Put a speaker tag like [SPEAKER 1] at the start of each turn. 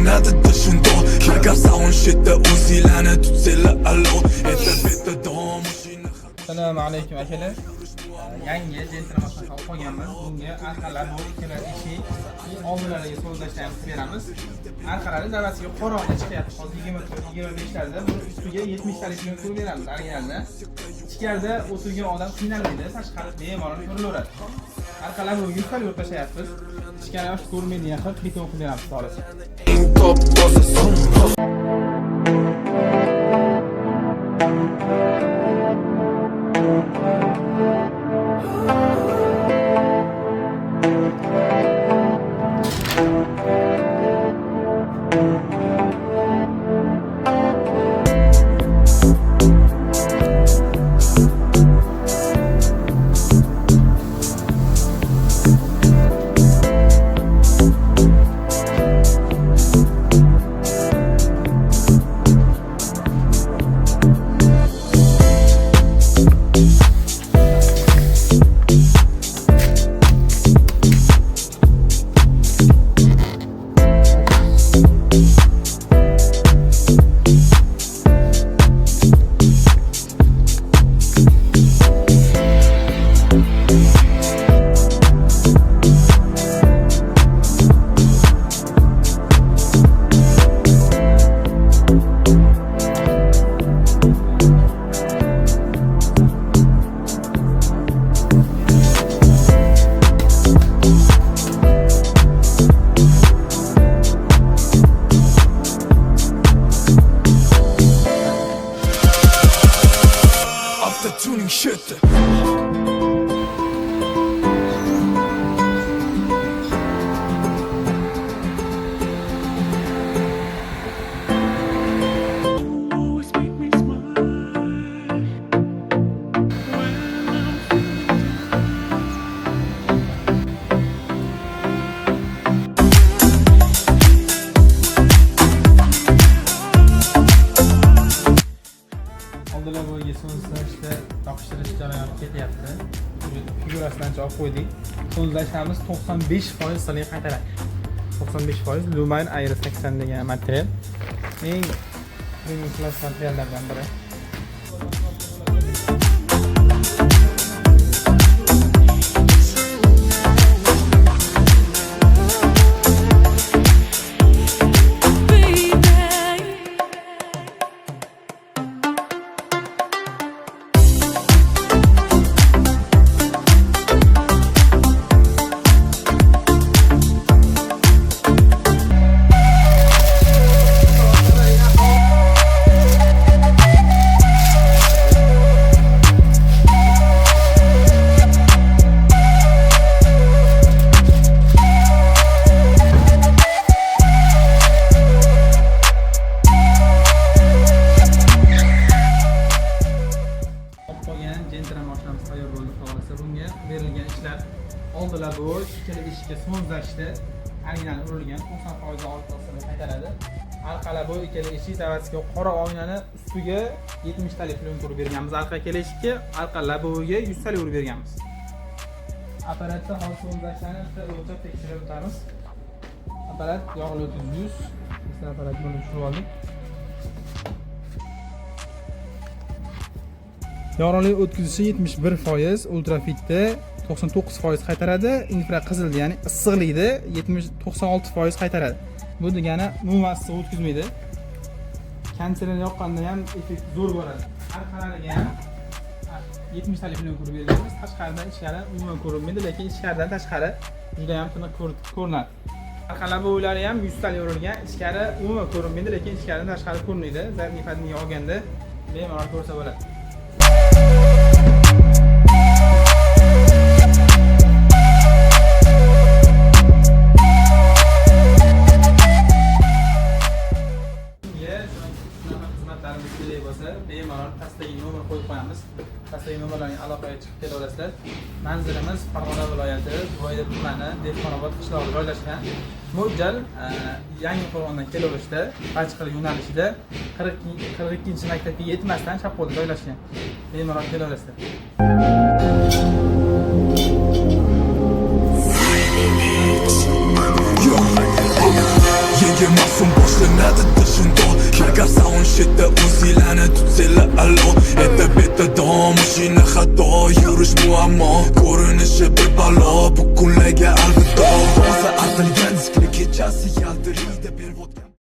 [SPEAKER 1] ko'rinadi shundoq. Agar soundshitda o'zinglarni tutsanglar alloh, bitta davom mashina.
[SPEAKER 2] Assalomu alaykum akalar. Yangi jentramadan qabul qilganmiz. Bunga arqalar bu ikkala eshik oldilariga so'zlashlarni beramiz. Arqalari zavasiga qorong'i chiqyapti. Hozir 24-25 larda buni ustiga 70 talik ko'rib beramiz originalda. Ichkarida o'tirgan odam qiynalmaydi, tashqari bemalol ko'rilaveradi. Arqalar bu 100 talik o'rtashayapmiz. Ichkari yosh ko'rmaydigan qilib beton qilib beramiz xolos.
[SPEAKER 1] Eng top toza son. Tuning shit.
[SPEAKER 2] Oldilar bo'yiga so'zlashda topshirish jarayoni ketyapti. Figurasidan olib qo'ydik. So'zlashamiz 95% silay qaytaradi. 95% Lumayn Air 80 degan material. Eng premium class materiallardan biri. Tayyor bo'ldi xolos. Bunga berilgan ishlar oldilar bu ikkala eshikka so'zlashda original urilgan 90% ortiqchasini qaytaradi. Arqalar bu ikkala eshik zavasiga qora oynani ustiga 70 talik plyonka urib berganmiz. Arqa ikkala eshikka arqalar buga 100 talik urib berganmiz. Apparatda hozir so'zlashlarni o'lchab tekshirib o'tamiz. Apparat yog'li 300. Biz apparat buni tushirib oldik. Yorug'lik o'tkazishi 71%, ultrafitda 99% qaytaradi, infraqizilda, ya'ni issiqlikda 96% qaytaradi. Bu degani umuman issiq o'tkazmaydi. Kanserni yoqqanda ham effekt zo'r bo'ladi. Arqalariga ham 70 talik bilan ko'rib beramiz. Tashqaridan ichkari umuman ko'rinmaydi, lekin ichkaridan tashqari juda ham tiniq ko'rinadi. Arqalar bo'ylari ham 100 talik urilgan, ichkari umuman ko'rinmaydi, lekin ichkaridan tashqari ko'rinadi. Zarnifatni olganda bemalol ko'rsa bo'ladi. Bemalol pastdagi nomer qo'yib qo'yamiz. Pastdagi nomerlarga aloqaga chiqib kelaverasizlar. Manzilimiz Farg'ona viloyati, Buvoyda tumani, Dehqonobod qishlog'i joylashgan. Mo'ljal Yangiqo'rg'ondan kelaverishda, Bachqir yo'nalishida 42-maktabga yetmasdan chap qo'lda joylashgan. Bemalol kelaverasizlar.
[SPEAKER 1] Yo, masum boshlanadi shundoq agar soundshitda o'zinglarni tutsanglar alo Eta beta dom mashina xato yurish muammo ko'rinishi